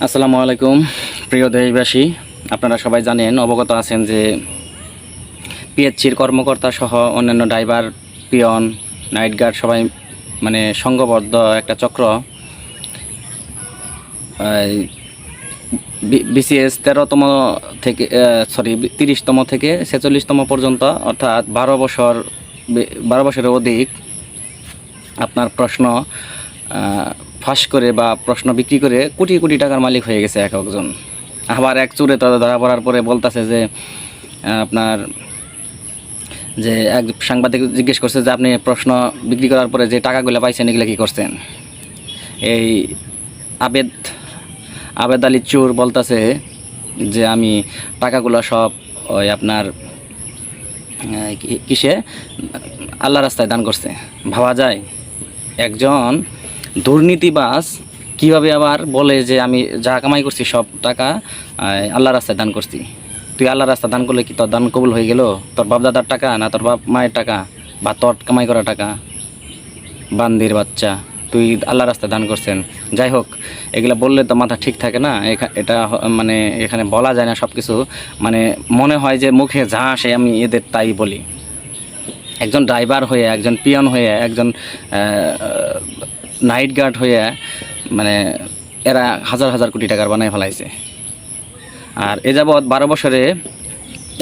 আসসালামু আলাইকুম প্রিয় দেশবাসী, আপনারা সবাই জানেন, অবগত আছেন যে পিএইচসির কর্মকর্তা সহ অন্যান্য ড্রাইভার, পিয়ন, নাইট গার্ড সবাই সংঘবদ্ধ একটা চক্র বিসিএস 13তম থেকে 30তম থেকে 46তম পর্যন্ত, অর্থাৎ 12 বছরের অধিক আপনার প্রশ্ন ফাঁস করে বা প্রশ্ন বিক্রি করে কোটি কোটি টাকার মালিক হয়ে গেছে এক একজন। আবার এক চুরে তো ধরা পড়ার পরে বলতেছে যে আপনার যে এক সাংবাদিক জিজ্ঞেস করছে যে আপনি প্রশ্ন বিক্রি করার পরে যে টাকাগুলো পাইছেন এগুলো কী করছেন। এই আবেদ আলী চোর বলতেছে যে আমি টাকাগুলো সব ওই আপনার কিসে আল্লাহ রাস্তায় দান করছে। ভাবা যায় একজন দুর্নীতিবাজ কিভাবে আবার বলে যে আমি যা কামাই করছি সব টাকা আল্লাহ রাস্তায় দান করছি। তুই আল্লাহ রাস্তা দান করলে কি তোর দান কবুল হয়ে গেল? তোর বাপদাদার টাকা না তোর বাপ মায়ের টাকা বা তোর কামাই করা টাকা? বান্দির বাচ্চা, তুই আল্লাহ রাস্তায় দান করছেন। যাই হোক, এগুলো বললে তো মাথা ঠিক থাকে না। এটা এখানে বলা যায় না সব কিছু। মনে হয় যে মুখে যা আসে আমি এদের তাই বলি। একজন ড্রাইভার হয়ে, একজন পিয়ন হয়ে, একজন নাইট গার্ড হয়ে এরা হাজার হাজার কোটি টাকার বানায় ফেলাইছে। আর এ যাবৎ 12 বছরে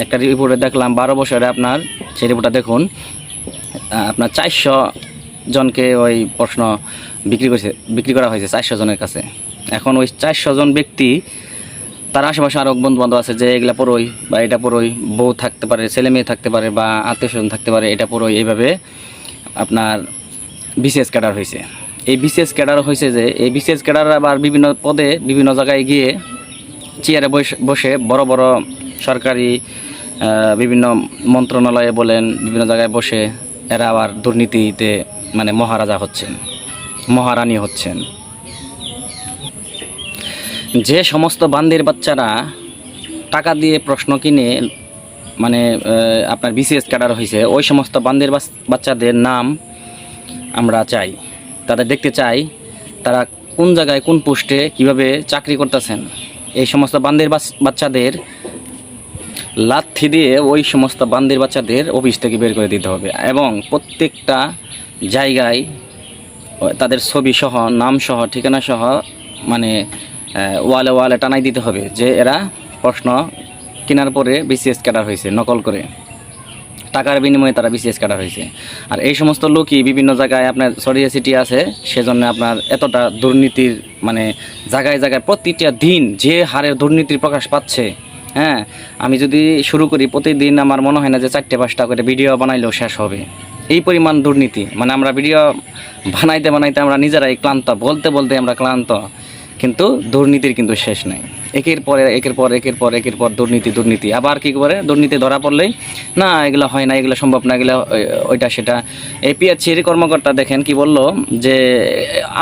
একটা রিপোর্টে দেখলাম, 12 বছরে আপনার সেই রিপোর্টটা দেখুন, আপনার 400 জনকে ওই প্রশ্ন বিক্রি করা হয়েছে 400 জনের কাছে। এখন ওই 400 জন ব্যক্তি, তার আশেপাশে আরও বন্ধু বান্ধব আছে যে এগুলা পড়ই বা এটা পড়ই, বউ থাকতে পারে, ছেলে মেয়ে থাকতে পারে বা আত্মীয় স্বজন থাকতে পারে, এটা পড়ই। এইভাবে আপনার বিসিএস ক্যাডার হয়েছে। এই বিসিএস ক্যাডার হয়েছে যে এই বিসিএস ক্যাডার আবার বিভিন্ন পদে বিভিন্ন জায়গায় গিয়ে চেয়ারে বসে বড় বড় সরকারি বিভিন্ন মন্ত্রণালয়ে বলেন, বিভিন্ন জায়গায় বসে এরা আবার দুর্নীতিতে মহারাজা হচ্ছেন, মহারানী হচ্ছেন। যে সমস্ত বান্দির বাচ্চারা টাকা দিয়ে প্রশ্ন কিনে আপনার বিসিএস ক্যাডার হয়েছে, ওই সমস্ত বান্দির বাচ্চাদের নাম আমরা চাই, তাদের দেখতে চাই তারা কোন জায়গায় কোন পোস্টে কিভাবে চাকরি করতেছেন। এই সমস্ত বান্দির বাচ্চাদের লাথি দিয়ে ওই সমস্ত বান্দির বাচ্চাদের অফিস থেকে বের করে দিতে হবে এবং প্রত্যেকটা জায়গায় তাদের ছবি সহ, নাম সহ, ঠিকানা সহ ওয়ালে ওয়ালে টানাই দিতে হবে যে এরা প্রশ্ন কেনার পরে বিসিএস ক্যাডার হয়েছে, নকল করে টাকার বিনিময়ে তারা বিসিএস ক্যাডার হয়েছে। আর এই সমস্ত লোকই বিভিন্ন জায়গায় আপনার ছড়িয়ে ছিটিয়ে আছে। সেজন্য আপনার এতটা দুর্নীতির জায়গায় জায়গায় প্রতিটা দিন যে হারে দুর্নীতির প্রকাশ পাচ্ছে, হ্যাঁ, আমি যদি শুরু করি প্রতিদিন আমার মনে হয় না যে 4-5টা করে ভিডিও বানাইলেও শেষ হবে। এই পরিমাণ দুর্নীতি, আমরা ভিডিও বানাইতে বানাইতে আমরা নিজেরাই ক্লান্ত, বলতে বলতে আমরা ক্লান্ত, কিন্তু দুর্নীতির কিন্তু শেষ নাই। একের পর দুর্নীতি। আবার কি করে দুর্নীতি ধরা পড়লেই না এগুলো হয় না, এগুলো সম্ভব না, এগুলো ওইটা সেটা। এই পিএইচসির কর্মকর্তা দেখেন কি বলল যে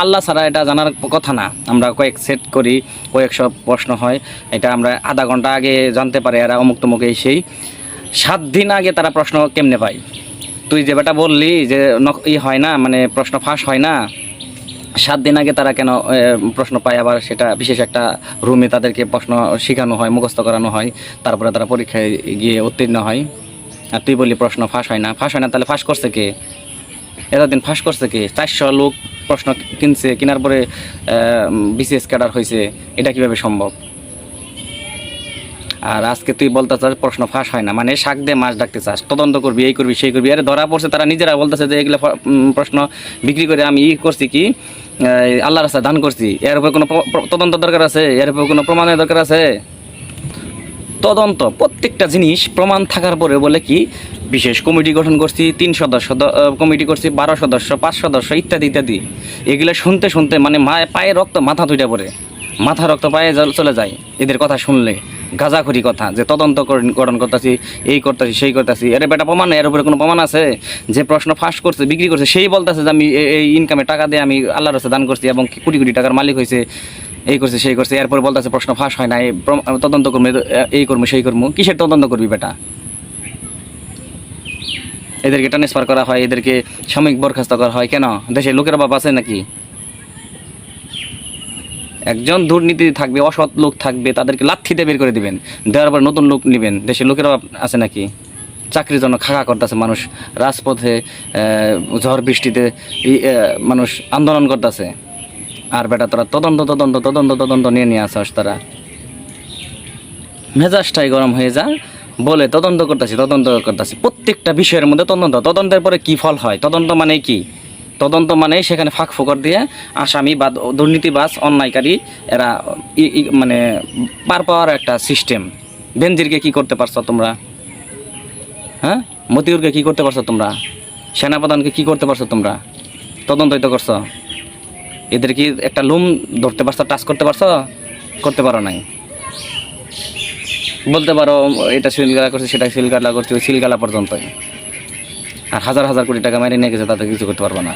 আল্লাহ ছাড়া এটা জানার কথা না। আমরা কয়েক সেট করি, কয়েকশো প্রশ্ন হয়, এটা আমরা আধা ঘন্টা আগে জানতে পারি এরা অমুক তমুক এই সেই। 7 দিন আগে তারা প্রশ্ন কেমনে পায়? তুই যে বেটা বললি যে হয় না, প্রশ্ন ফাঁস হয় না, 7 দিন আগে তারা কেন প্রশ্ন পায়? আবার সেটা বিশেষ একটা রুমে তাদেরকে প্রশ্ন শেখানো হয়, মুখস্থ করানো হয়, তারপরে তারা পরীক্ষায় গিয়ে উত্তীর্ণ হয়। আর তুই বললি প্রশ্ন ফাঁস হয় না। তাহলে ফাঁস করছে কে? এতদিন ফাঁস করছে কে? 400 লোক প্রশ্ন কিনছে, কেনার পরে বিসিএস ক্যাডার হয়েছে, এটা কিভাবে সম্ভব? আর আজকে তুই বলতে চাস প্রশ্ন ফাঁস হয় না, শাক দিয়ে মাছ ডাকতে চাস, তদন্ত করবি, এই করবি, সেই করবি। আরে ধরা পড়ছে, তারা নিজেরা বলতেছে যে এগুলো প্রশ্ন বিক্রি করে আমি করছি কি আল্লাহ রাস্তায় দান করছি। এর উপর কোনো তদন্ত দরকার আছে? এর উপর কোনো প্রমাণের দরকার আছে? তদন্ত, প্রত্যেকটা জিনিস প্রমাণ থাকার পরে বলে কি বিশেষ কমিটি গঠন করছি, 3 সদস্য কমিটি করছি, 12 সদস্য, 5 সদস্য, ইত্যাদি ইত্যাদি। এগুলো শুনতে শুনতে পায়ে রক্ত মাথা তুইটা পড়ে, মাথা রক্ত পায়ে চলে যায় এদের কথা শুনলে। গাঁজাখুরি কথা, যে তদন্ত গঠন করতেছি, এই করতেছি, সেই করতেছি। এর বেটা প্রমাণ নেই, এর উপরে কোনো প্রমাণ আছে? যে প্রশ্ন ফাঁস করছে, বিক্রি করছে, সেই বলতেছে যে আমি এই ইনকামে টাকা দিয়ে আমি আল্লাহর রাস্তায় দান করছি এবং কোটি কোটি টাকার মালিক হয়েছে, এই করছে, সেই করছে। এরপরে বলতেছে প্রশ্ন ফাঁস হয় না, তদন্ত করবো, এই করবো, সেই করবো। কিসের তদন্ত করবি বেটা? এদেরকে ট্রান্সফার করা হয়, এদেরকে সাময়িক বরখাস্ত করা হয় কেন? দেশের লোকের অভাব আছে নাকি? একজন দুর্নীতি থাকবে, অসৎ লোক থাকবে, তাদেরকে লাথিতে বের করে দিবেন, দেওয়ার পর নতুন লোক নেবেন। দেশের লোকেরাও আছে নাকি? চাকরির জন্য খাকা করতেছে মানুষ, রাজপথে ঝড় বৃষ্টিতে মানুষ আন্দোলন করতেছে। আর বেটা তোরা তদন্ত নিয়ে আসস, তারা মেজাজটাই গরম হয়ে যা, বলে তদন্ত করতেছি। প্রত্যেকটা বিষয়ের মধ্যে তদন্তের পরে কি ফল হয়? তদন্ত মানে কি? তদন্ত মানে সেখানে ফাঁক ফোকর দিয়ে আসামি বা দুর্নীতিবাজ অন্যায়কারী এরা মানে পার পাওয়ার একটা সিস্টেম। বেনজিরকে কি করতে পারছো তোমরা? হ্যাঁ, মতিউরকে কি করতে পারছো তোমরা? সেনাপ্রধানকে কি করতে পারছো তোমরা? তদন্তই তো করছো। এদের কি একটা লুম ধরতে পারছো, টাচ করতে পারছো? করতে পারো নাই। বলতে পারো এটা সিলগালা করছে, সেটা সিলগালা করছে, ওই সিলগালা পর্যন্তই। আর হাজার হাজার কোটি টাকা মেরে নিয়ে গেছে, তাতে কিছু করতে পারবো না।